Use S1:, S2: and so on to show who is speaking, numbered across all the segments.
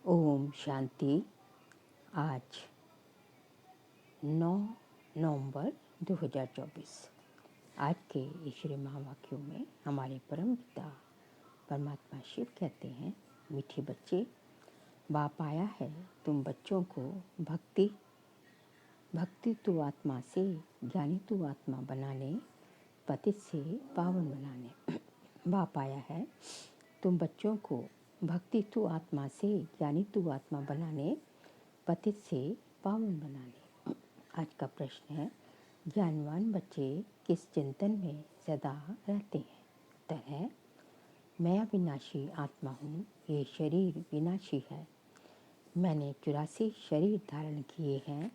S1: ओम शांति। आज 9 नवंबर 2024। आज के ईश्वरी महावाक्यों में हमारे परम पिता परमात्मा शिव कहते हैं, मीठे बच्चे, बाप आया है तुम बच्चों को भक्ति तु आत्मा से, ज्ञानी तु आत्मा बनाने, पतित से पावन बनाने। बाप आया है तुम बच्चों को भक्ति तु आत्मा से, ज्ञानी तु आत्मा बनाने, पतित से पावन बनाने। आज का प्रश्न है, ज्ञानवान बच्चे किस चिंतन में सदा रहते हैं? उत्तर है, मैं अविनाशी आत्मा हूँ, ये शरीर विनाशी है। मैंने 84 शरीर धारण किए हैं,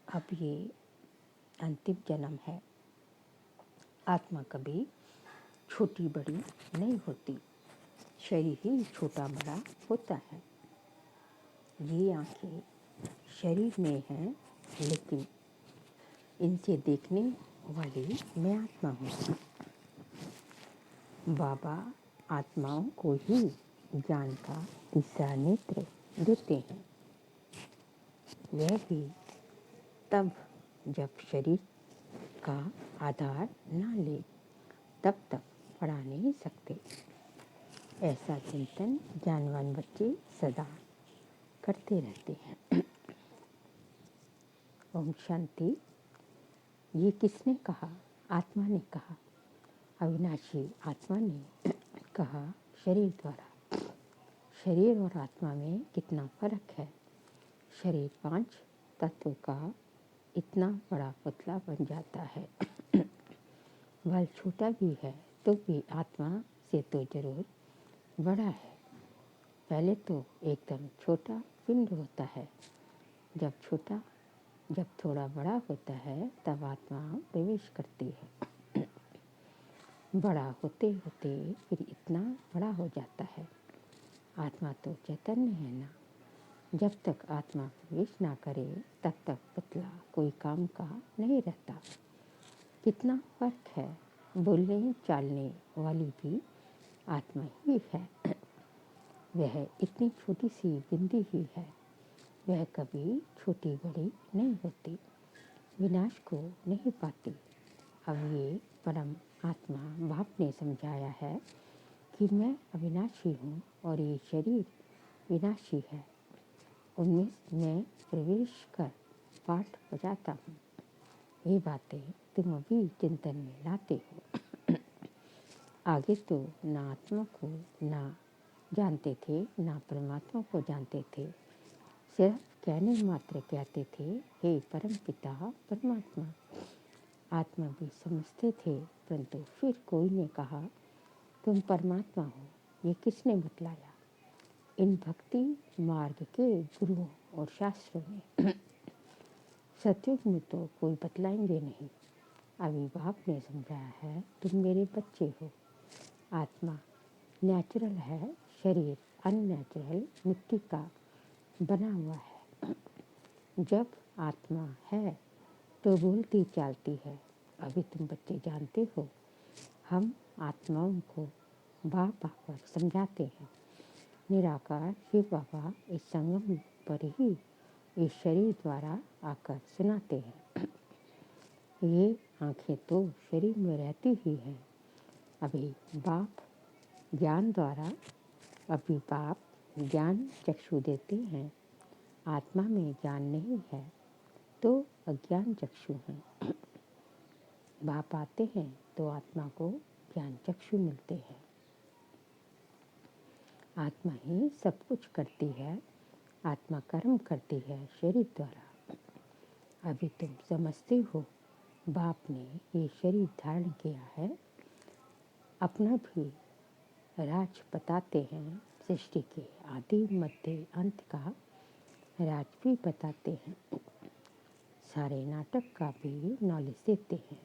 S1: अब ये अंतिम जन्म है। आत्मा कभी छोटी बड़ी नहीं होती, शरीर ही छोटा बड़ा होता है। ये आंखें शरीर में हैं, लेकिन इनसे देखने वाली मैं आत्मा हूँ। बाबा आत्माओं को ही ज्ञान का तीसरा नेत्र देते हैं। वह भी तब जब शरीर का आधार ना ले, तब तक पढ़ा नहीं सकते। ऐसा चिंतन ज्ञानवान बच्चे सदा करते रहते हैं। ओम शांति। ये किसने कहा? आत्मा ने कहा। अविनाशी आत्मा ने कहा शरीर द्वारा। शरीर और आत्मा में कितना फर्क है। शरीर 5 तत्वों का इतना बड़ा पुतला बन जाता है। बल छोटा भी है तो भी आत्मा से तो जरूर बड़ा है। पहले तो एकदम छोटा पिंड होता है। जब थोड़ा बड़ा होता है तब आत्मा प्रवेश करती है। बड़ा होते होते फिर इतना बड़ा हो जाता है। आत्मा तो चैतन्य है ना। जब तक आत्मा प्रवेश ना करे तब तक पुतला कोई काम का नहीं रहता। कितना फर्क है। बोलने चालने वाली भी आत्मा ही है। वह इतनी छोटी सी बिंदी ही है। वह कभी छोटी बड़ी नहीं होती, विनाश को नहीं पाती। अब ये परम आत्मा बाप ने समझाया है कि मैं अविनाशी हूँ और ये शरीर विनाशी है। उनमें मैं प्रवेश कर पाठ बजाता हूँ। ये बातें तुम अभी चिंतन में लाते हो। आगे तो ना आत्मा को ना जानते थे, ना परमात्मा को जानते थे। सिर्फ कहने मात्र कहते थे, हे परम पिता परमात्मा। आत्मा भी समझते थे, परंतु फिर कोई ने कहा तुम परमात्मा हो। ये किसने बतलाया? इन भक्ति मार्ग के गुरुओं और शास्त्रों ने। सतयुग में तो कोई बतलाएंगे नहीं। अभी बाप ने समझाया है, तुम मेरे बच्चे हो। आत्मा नेचुरल है, शरीर अननेचुरल मिट्टी का बना हुआ है। जब आत्मा है तो बोलती चालती है। अभी तुम बच्चे जानते हो, हम आत्माओं को बाप आकर समझाते हैं। निराकार शिव बाबा इस संगम पर ही इस शरीर द्वारा आकर सुनाते हैं। ये आंखें तो शरीर में रहती ही हैं। अभी बाप ज्ञान चक्षु देते हैं। आत्मा में ज्ञान नहीं है तो अज्ञान चक्षु हैं। बाप आते हैं तो आत्मा को ज्ञान चक्षु मिलते हैं। आत्मा ही सब कुछ करती है। आत्मा कर्म करती है शरीर द्वारा। अभी तुम समझते हो, बाप ने ये शरीर धारण किया है। अपना भी राज बताते हैं। सृष्टि के आदि मध्य अंत का राज भी बताते हैं। सारे नाटक का भी नॉलेज देते हैं।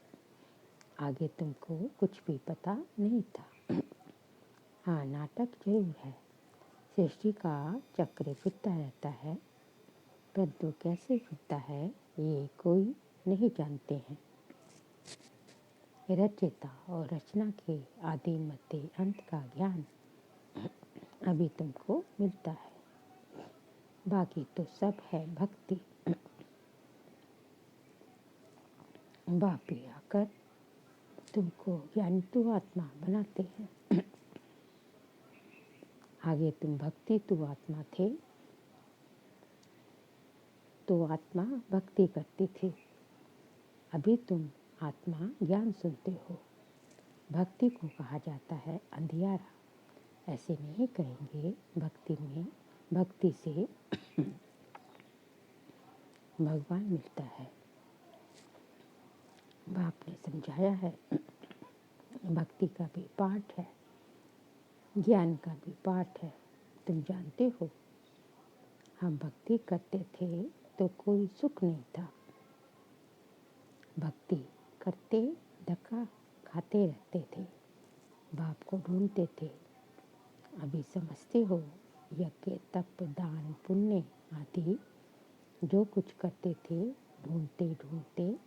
S1: आगे तुमको कुछ भी पता नहीं था। हाँ, नाटक जरूर है। सृष्टि का चक्र फिरता रहता है, परंतु कैसे फिरता है ये कोई नहीं जानते हैं। रचयिता और रचना के आदि मध्य अंत का ज्ञान अभी तुमको मिलता है। बाकी तो सब है भक्ति। बाप भी आकर तुमको ज्ञानी तू आत्मा बनाते हैं। आगे तुम भक्ति तू आत्मा थे, तो आत्मा भक्ति करती थी। अभी तुम आत्मा ज्ञान सुनते हो। भक्ति को कहा जाता है अंधियारा। ऐसे नहीं कहेंगे। भक्ति से भगवान मिलता है। बाप ने समझाया है, भक्ति का भी पाठ है, ज्ञान का भी पाठ है। तुम जानते हो, हम भक्ति करते थे तो कोई सुख नहीं था। भक्ति करते धक्का खाते रहते थे, बाप को ढूंढते थे। अभी समझते हो, यज्ञ तप दान पुण्य आदि जो कुछ करते थे, ढूंढते ढूंढते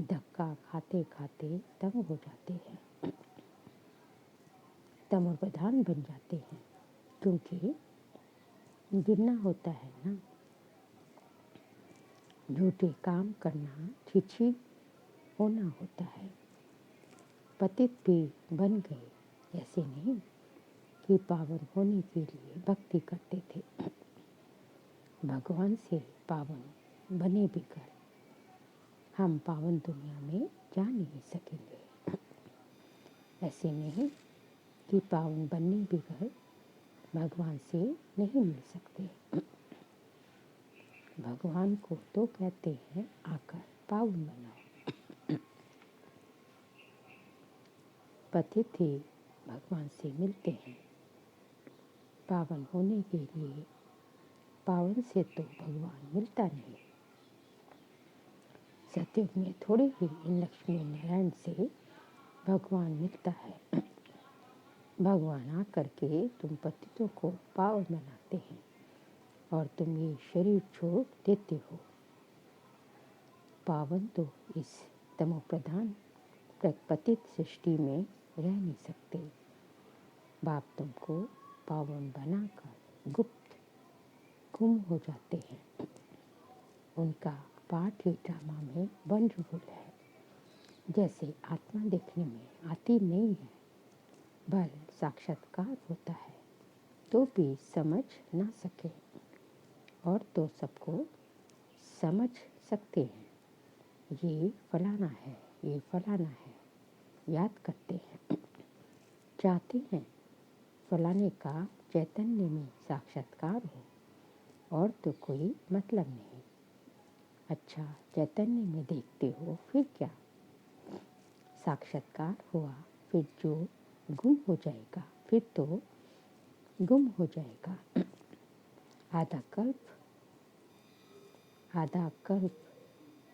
S1: धक्का खाते खाते तंग हो जाते हैं, तमो प्रधान बन जाते हैं। क्योंकि गिरना होता है ना, झूठे काम करना, छिछी होना होता है। पतित भी बन गए। ऐसे नहीं कि पावन होने के लिए भक्ति करते थे। भगवान से पावन बने बिगड़ हम पावन दुनिया में जा नहीं सकेंगे। ऐसे नहीं कि पावन बनने बिगड़ भगवान से नहीं मिल सकते। भगवान को तो कहते हैं आकर पावन बनाओ। पतित ही भगवान से मिलते हैं। पावन होने के लिए पावन से तो भगवान मिलता नहीं। सतयुग में थोड़े ही इन लक्ष्मी नारायण से भगवान मिलता है। भगवान आकर के तुम पतितों को पावन बनाते हैं और तुम ये शरीर छोड़ देते हो। पावन तो इस तमो प्रधान पतित सृष्टि में रह नहीं सकते। बाप तुमको पावन बनाकर गुप्त गुम हो जाते हैं। उनका पाठ ही ड्रामा में वंडरफुल है। जैसे आत्मा देखने में आती नहीं है, बल साक्षात्कार होता है तो भी समझ ना सके, और तो सबको समझ सकते हैं। ये फलाना है, ये फलाना है, याद करते हैं। चाहते हैं फलाने का चैतन्य में साक्षात्कार हो, और तो कोई मतलब नहीं। अच्छा, चैतन्य में देखते हो फिर क्या? साक्षात्कार हुआ फिर जो गुम हो जाएगा, फिर तो गुम हो जाएगा। आधा कल्प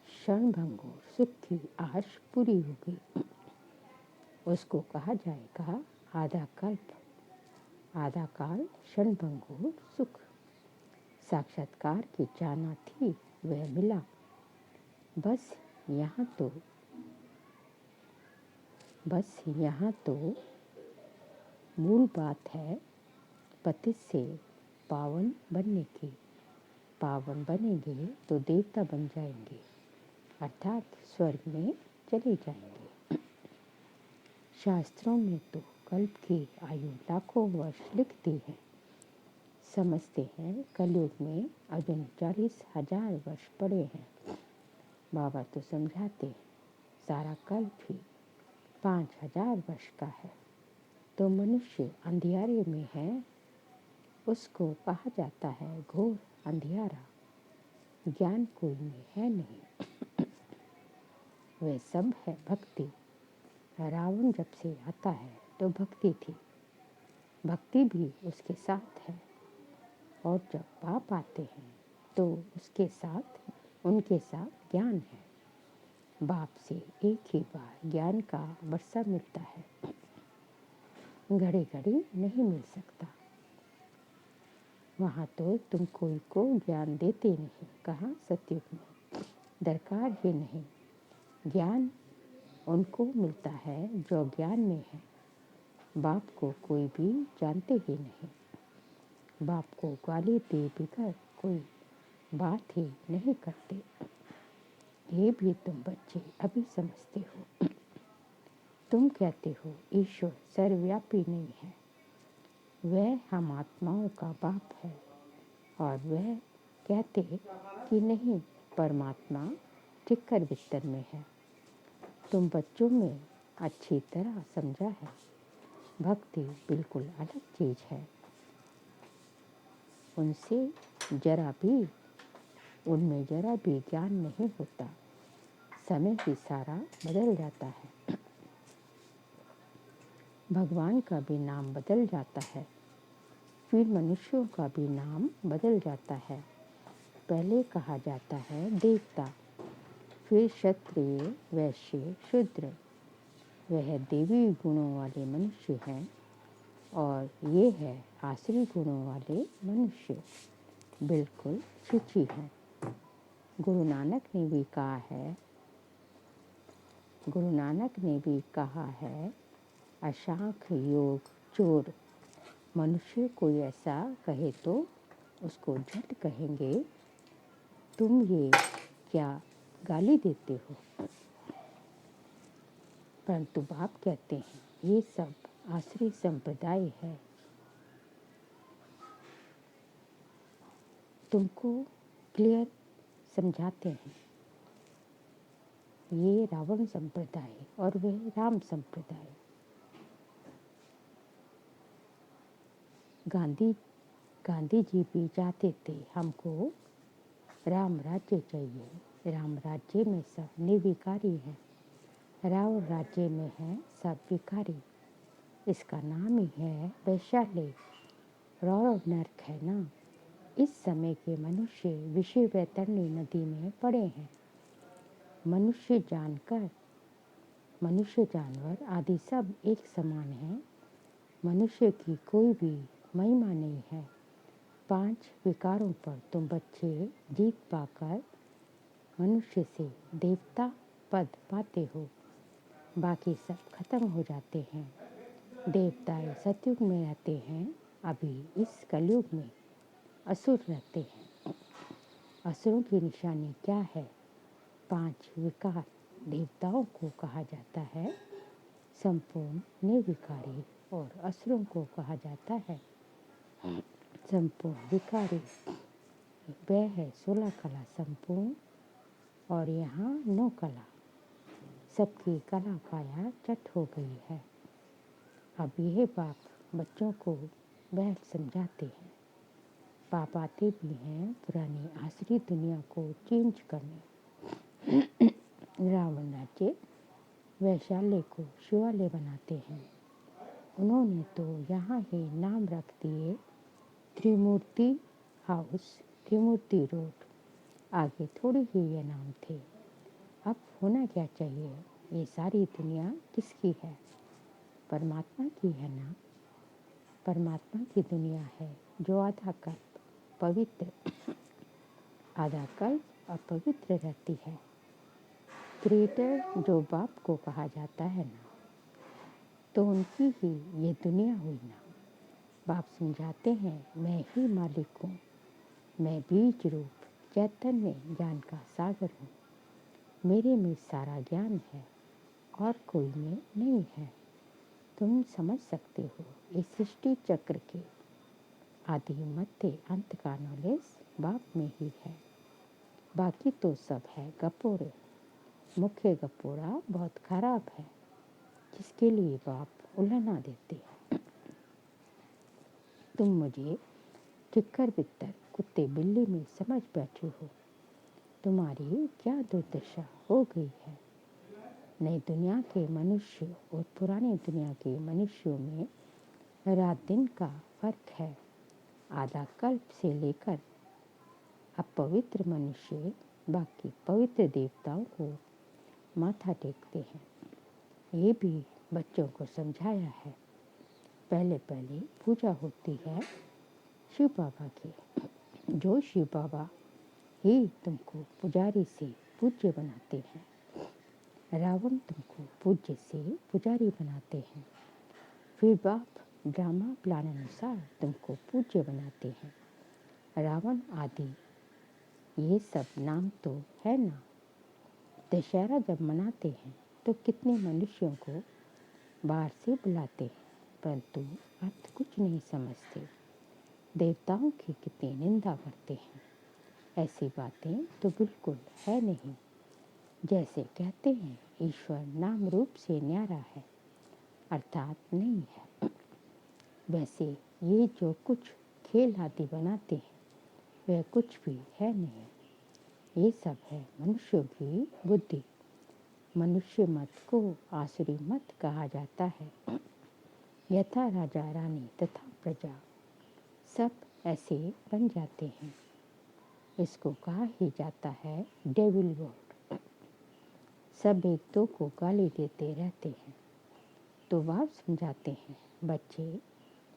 S1: क्षणभंगुर सुख की आश पूरी होगी, उसको कहा जाएगा आधा कल्प आधा काल क्षणभंगुर सुख। साक्षात्कार की चाहना थी, वह मिला। बस यहाँ तो मूल बात है पतित से पावन बनने की। पावन बनेंगे तो देवता बन जाएंगे, अर्थात स्वर्ग में चले जाएंगे। शास्त्रों में तो कल्प की आयु लाखों वर्ष लिखती है। समझते हैं कलयुग में अजून 40,000 वर्ष पड़े हैं। बाबा तो समझाते सारा कल्प ही 5,000 वर्ष का है। तो मनुष्य अंधियारे में है, उसको कहा जाता है घोर अंधियारा। ज्ञान कोई में है नहीं। वह सब है भक्ति। रावण जब से आता है तो भक्ति थी, भक्ति भी उसके साथ है। और जब पाप आते हैं तो उनके साथ ज्ञान है। बाप से एक ही बार ज्ञान का वर्षा मिलता है, घड़ी घड़ी नहीं मिल सकता। वहाँ तो तुम कोई को ज्ञान देते नहीं। कहाँ सतयुग में दरकार ही नहीं। ज्ञान उनको मिलता है जो ज्ञान में है। बाप को कोई भी जानते ही नहीं। बाप को गाली दे बिगर कोई बात ही नहीं करते। ये भी तुम बच्चे अभी समझते हो। तुम कहते हो ईश्वर सर्वव्यापी नहीं है, वह हम आत्माओं का बाप है, और वह कहते कि नहीं, परमात्मा टिक्कर बिस्तर में है। तुम बच्चों में अच्छी तरह समझा है, भक्ति बिल्कुल अलग चीज है। उनमें जरा भी ज्ञान नहीं होता। समय ही सारा बदल जाता है। भगवान का भी नाम बदल जाता है, फिर मनुष्यों का भी नाम बदल जाता है। पहले कहा जाता है देवता, फिर क्षत्रिय, वैश्य, शूद्र। वह देवी गुणों वाले मनुष्य हैं, और ये है आसुरी गुणों वाले मनुष्य, बिल्कुल शुचि हैं। गुरु नानक ने भी कहा है, अशांख योग चोर। मनुष्य कोई ऐसा कहे तो उसको झट कहेंगे, तुम ये क्या गाली देते हो। परंतु बाप कहते हैं ये सब आसुरी संप्रदाय है। तुमको क्लियर समझाते हैं। ये रावण संप्रदाय और वह राम संप्रदाय। गांधी जी भी चाहते थे हमको राम राज्य चाहिए। राम राज्य में सब निर्विकारी है, रावण राज्य में है सब विकारी। इसका नाम ही है वैशाली। रौरव नरक है ना। इस समय के मनुष्य विषय वैतरणी नदी में पड़े हैं। मनुष्य जानवर आदि सब एक समान है। मनुष्य की कोई भी महिमा नहीं है। 5 विकारों पर तुम बच्चे जीत पाकर मनुष्य से देवता पद पाते हो। बाकी सब खत्म हो जाते हैं। देवताएं सतयुग में रहते हैं, अभी इस कलयुग में असुर रहते हैं। असुरों की निशानी क्या है? 5 विकार। देवताओं को कहा जाता है संपूर्ण निर्विकारी, और असुरों को कहा जाता है संपूर्ण विकारी। वह है 16 कला संपूर्ण, और यहाँ 9 कला। सबकी कला काया चट हो गई है। अब यह बाप बच्चों को बैठ समझाते हैं। बाप आते भी हैं पुरानी आसुरी दुनिया को चेंज करने। रावण राज्य वैशाली को शिवालय बनाते हैं। उन्होंने तो यहाँ ही नाम रख दिए त्रिमूर्ति हाउस, त्रिमूर्ति रोड। आगे थोड़ी ही ये नाम थे। अब होना क्या चाहिए? ये सारी दुनिया किसकी है? परमात्मा की है ना। परमात्मा की दुनिया है जो आधा कल्प पवित्र, आधा कल्प अपवित्र रहती है। क्रिएटर जो बाप को कहा जाता है ना, तो उनकी ही ये दुनिया हुई ना। बाप समझाते हैं मैं ही मालिक हूँ, मैं बीज रूप चैतन्य ज्ञान का सागर हूँ। मेरे में सारा ज्ञान है और कोई में नहीं है। तुम समझ सकते हो इस सृष्टि चक्र के आदि मध्य अंत का नॉलेज बाप में ही है। बाकी तो सब है गपोरे। मुख्य गपोरा बहुत खराब है, जिसके लिए बाप उलाहना देते हैं। तुम मुझे टिक्कर बित्तर कुत्ते बिल्ली में समझ बैठे हो। तुम्हारी क्या दुर्दशा हो गई है। नई दुनिया के मनुष्य और पुरानी दुनिया के मनुष्यों में रात दिन का फर्क है। आधा कल्प से लेकर अपवित्र मनुष्य बाकी पवित्र देवताओं को माथा टेकते हैं। ये भी बच्चों को समझाया है। पहले पूजा होती है शिव बाबा की। जो शिव बाबा ही तुमको पुजारी से पूज्य बनाते हैं। रावण तुमको पूज्य से पुजारी बनाते हैं। फिर बाप ड्रामा प्लान अनुसार तुमको पूज्य बनाते हैं। रावण आदि ये सब नाम तो है ना। दशहरा जब मनाते हैं तो कितने मनुष्यों को बाहर से बुलाते हैं, परंतु अर्थ कुछ नहीं समझते। देवताओं की कितनी निंदा करते हैं। ऐसी बातें तो बिल्कुल है नहीं। जैसे कहते हैं ईश्वर नाम रूप से न्यारा है, अर्थात नहीं है, वैसे ये जो कुछ खेल आदि बनाते हैं वह कुछ भी है नहीं। ये सब है मनुष्यों की बुद्धि। मनुष्य मत को आसुरी मत कहा जाता है। यथा राजा रानी तथा प्रजा सब ऐसे बन जाते हैं। इसको कहा ही जाता है डेविल वर्ड। सब एक दो को गाली देते रहते हैं तो बाप समझाते हैं, बच्चे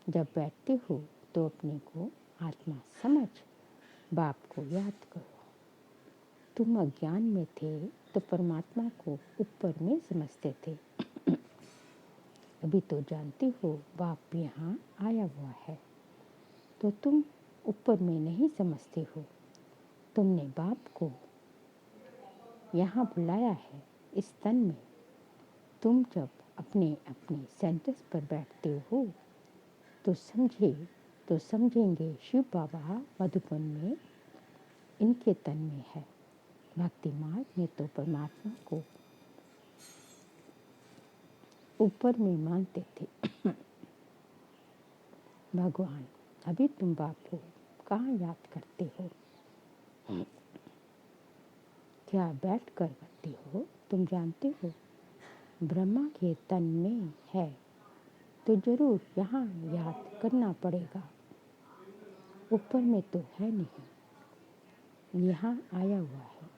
S1: जब बैठते हो तो अपने को आत्मा समझ बाप को याद करो। तुम अज्ञान में थे तो परमात्मा को ऊपर में समझते थे। अभी तो जानते हो बाप यहाँ आया हुआ है, तो तुम ऊपर में नहीं समझते हो। तुमने बाप को यहाँ बुलाया है इस तन में। तुम जब अपने अपने सेंटर्स पर बैठते हो तो समझेंगे शिव बाबा मधुबन में इनके तन में है। भक्ति मार्ग में तो परमात्मा को ऊपर में मानते थे। भगवान अभी तुम बाप को कहाँ याद करते हो? क्या बैठ कर करते हो? तुम जानते हो ब्रह्मा के तन में है तो जरूर यहाँ याद करना पड़ेगा। ऊपर में तो है नहीं, यहाँ आया हुआ है।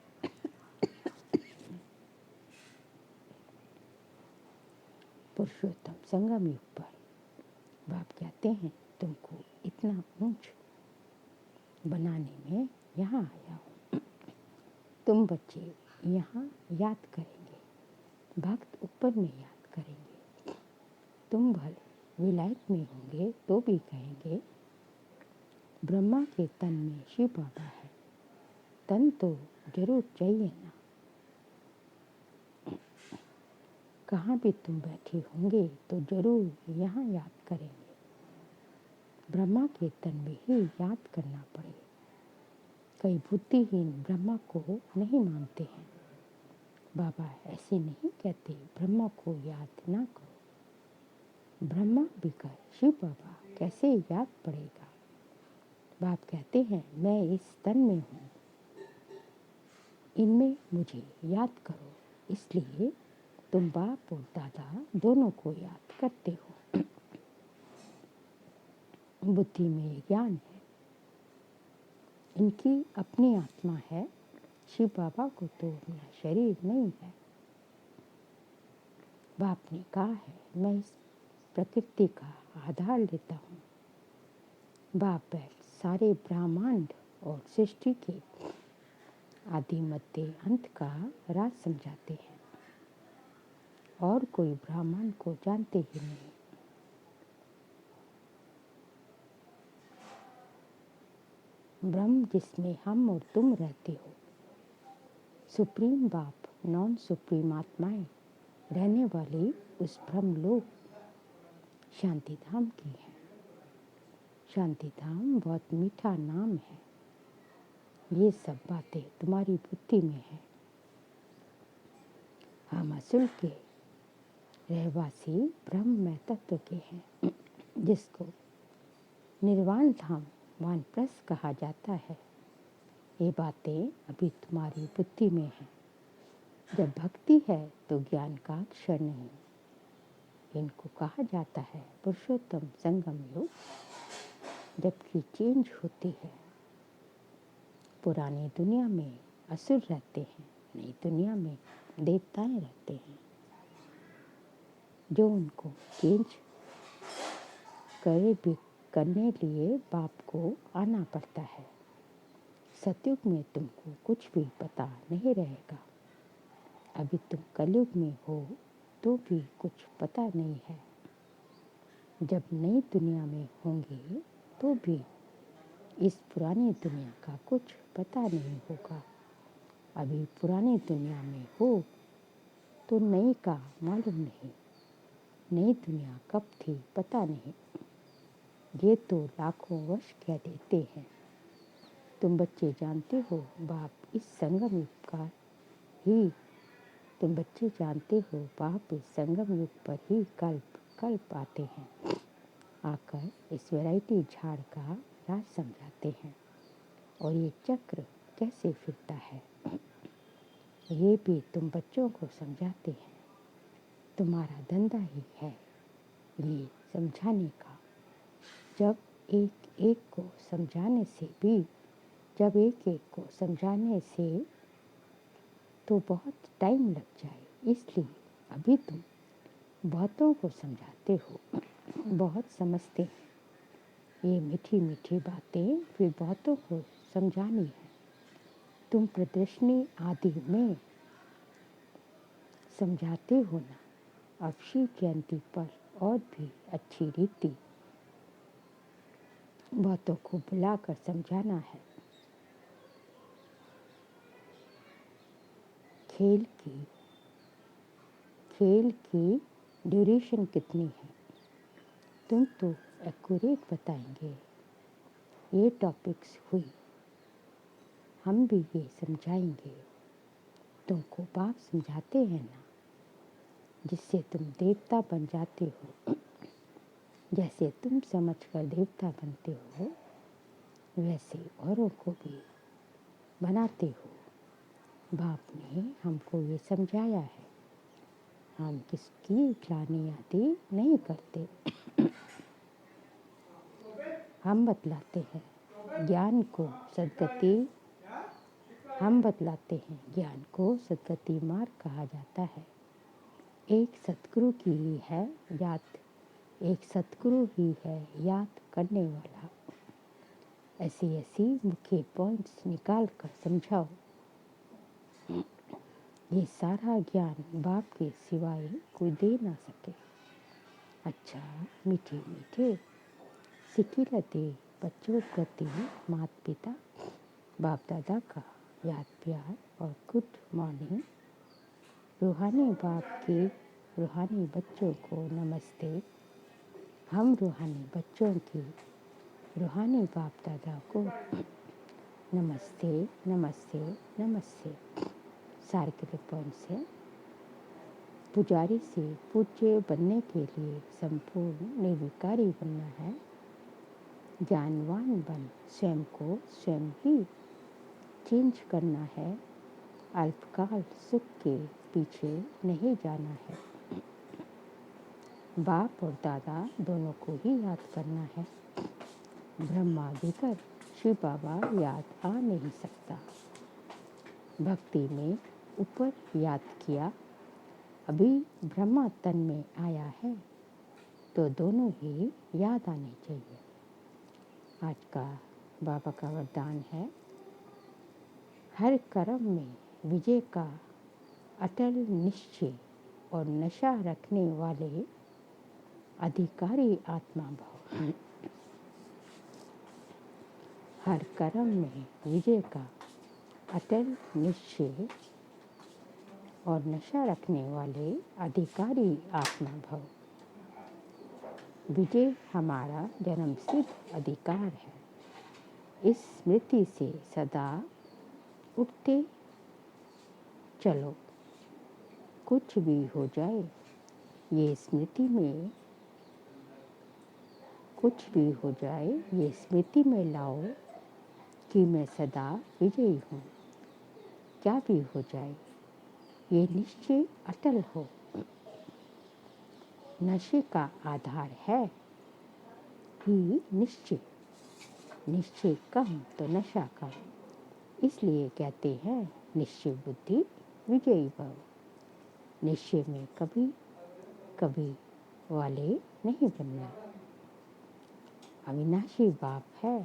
S1: पुरुषोत्तम संगम युग पर बाप कहते हैं तुमको इतना ऊंच बनाने में यहाँ आया हूँ। तुम बच्चे यहाँ याद करेंगे, भक्त ऊपर में याद करेंगे। तुम भले विलायत में होंगे तो भी कहेंगे ब्रह्मा के तन में शिव बाबा है। तन तो जरूर चाहिए ना। कहाँ भी तुम बैठे होंगे तो जरूर यहाँ याद करेंगे। ब्रह्मा के तन में ही याद करना पड़ेगा। कई बुद्धिहीन ब्रह्मा को नहीं मानते हैं। बाबा ऐसे नहीं कहते ब्रह्मा को याद ना करो। ब्रह्मा भी कहे शिव बाबा कैसे याद पड़ेगा। बाप कहते हैं मैं इस तन में हूँ, इनमें मुझे याद करो। इसलिए तुम बाप और दादा दोनों को याद करते हो। बुद्धि में ज्ञान है, इनकी अपनी आत्मा है। शिव बाबा को तो अपना शरीर नहीं है। बाप ने कहा है मैं इस प्रकृति का आधार लेता हूँ। बाप बैठ सारे ब्रह्मांड और सृष्टि के आदि मध्य अंत का राज समझाते हैं और कोई ब्रह्मांड को जानते ही नहीं। ब्रह्म जिसमें हम और तुम रहते हो, सुप्रीम बाप नॉन सुप्रीम आत्माएं रहने वाली उस ब्रह्म लोक शांति धाम की है। शांति धाम बहुत मीठा नाम है। ये सब बातें तुम्हारी बुद्धि में है। हम असुल के रहवासी ब्रह्म में तत्व के हैं, जिसको निर्वाण धाम वानप्रस्थ कहा जाता है। ये बातें अभी तुम्हारी बुद्धि में है। जब भक्ति है तो ज्ञान का अक्षर नहीं। इनको कहा जाता है पुरुषोत्तम संगम युग। जबकि चेंज होती है। पुरानी दुनिया में असुर रहते हैं, नई दुनिया में देवताएं रहते हैं। जो उनको चेंज करने लिए बाप को आना पड़ता है। सतयुग में तुमको कुछ भी पता नहीं रहेगा। अभी तुम कलयुग में हो तो भी कुछ पता नहीं है। जब नई दुनिया में होंगे तो भी इस पुरानी दुनिया का कुछ पता नहीं होगा। अभी पुरानी दुनिया में हो तो नई का मालूम नहीं। नई दुनिया कब थी पता नहीं। ये तो लाखों वर्ष कह देते हैं। तुम बच्चे जानते हो बाप इस संगम युग का ही तुम बच्चे जानते हो बाप इस संगम युग पर ही कल्प आते हैं। आकर इस वैरायटी झाड़ का राज समझाते हैं। और ये चक्र कैसे फिरता है ये भी तुम बच्चों को समझाते हैं। तुम्हारा धंधा ही है ये समझाने का। जब एक एक को समझाने से तो बहुत टाइम लग जाए, इसलिए अभी तुम बहुतों को समझाते हो। बहुत समझते हैं। ये मीठी मीठी बातें फिर बहुतों को समझानी है। तुम प्रदर्शनी आदि में समझाते हो ना। अब शिव जयंती पर और भी अच्छी रीति बहुतों को बुलाकर समझाना है। खेल की ड्यूरेशन कितनी है तुम तो एक्यूरेट बताएंगे। ये टॉपिक्स हुई हम भी ये समझाएंगे। तुमको बाप समझाते हैं ना जिससे तुम देवता बन जाते हो। जैसे तुम समझकर देवता बनते हो वैसे औरों को भी बनाते हो। बाप ने हमको ये समझाया है। हम किसकी ग्लानि आदि नहीं करते। हम बतलाते हैं ज्ञान को सद्गति मार्ग कहा जाता है। एक सतगुरु ही है याद करने वाला। ऐसी मुख्य पॉइंट्स निकाल कर समझाओ। ये सारा ज्ञान बाप के सिवाय कोई दे ना सके। अच्छा मीठे मीठे सिकिलते बच्चों प्रति माता पिता बाप दादा का याद प्यार और गुड मॉर्निंग। रूहानी बाप के रूहानी बच्चों को नमस्ते। हम रूहानी बच्चों की रूहानी बाप दादा को नमस्ते नमस्ते नमस्ते। सार्किक पॉइंट्स है। पुजारी से पूज्य बनने के लिए संपूर्ण निर्विकारी बनना है। ज्ञानवान बन स्वयं को स्वयं ही चेंज करना है। अल्पकाल सुख के पीछे नहीं जाना है। बाप और दादा दोनों को ही याद करना है। ब्रह्मा देकर शिव बाबा याद आ नहीं सकता। भक्ति में ऊपर याद किया अभी ब्रह्मा तन में आया है तो दोनों ही याद आने चाहिए। आज का बाबा का वरदान है हर कर्म में विजय का अटल निश्चय और नशा रखने वाले अधिकारी आत्मा भाव। हर कर्म में विजय का अटल निश्चय और नशा रखने वाले अधिकारी आत्मा भाव। विजय हमारा जन्मसिद्ध अधिकार है। इस स्मृति से सदा उठते चलो। कुछ भी हो जाए ये स्मृति में लाओ कि मैं सदा विजयी हूँ। क्या भी हो जाए ये निश्चय अटल हो। नशे का आधार है ही निश्चय कम तो नशा कम। इसलिए कहते हैं निश्चय बुद्धि विजयी भव। निश्चय में कभी वाले नहीं बनना। अविनाशी बाप है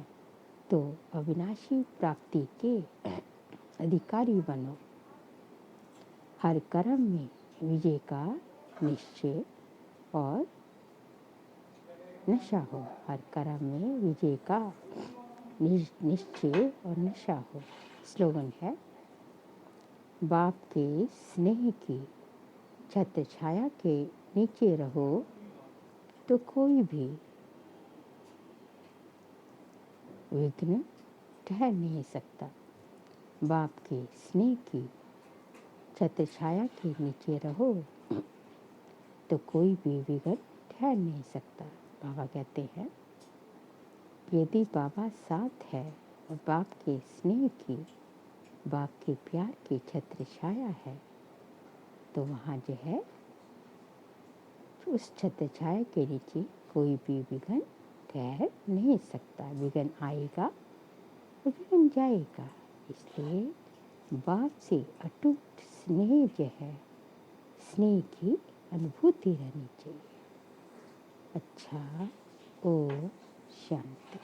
S1: तो अविनाशी प्राप्ति के अधिकारी बनो। हर कर्म में विजय का निश्चय और नशा हो। हर कर्म में विजय का निश्चय और नशा हो। स्लोगन है, बाप के स्नेह की छत्र छाया के नीचे रहो तो कोई भी विघ्न ठहर नहीं सकता। बाप के स्नेह की छत्र छाया के नीचे रहो तो कोई भी विघ्न ठहर नहीं सकता। बाबा कहते हैं, यदि बाबा साथ है और बाप के स्नेह की, बाप के प्यार की छत्र छाया है, तो वहाँ जो है उस छत्र छाया के नीचे कोई भी विघ्न ठहर नहीं सकता। विघ्न आएगा और विघ्न जाएगा। इसलिए बाप से अटूट स्नेह जो है, स्नेह की अनुभूति रहनी चाहिए। अच्छा, ओम शांति।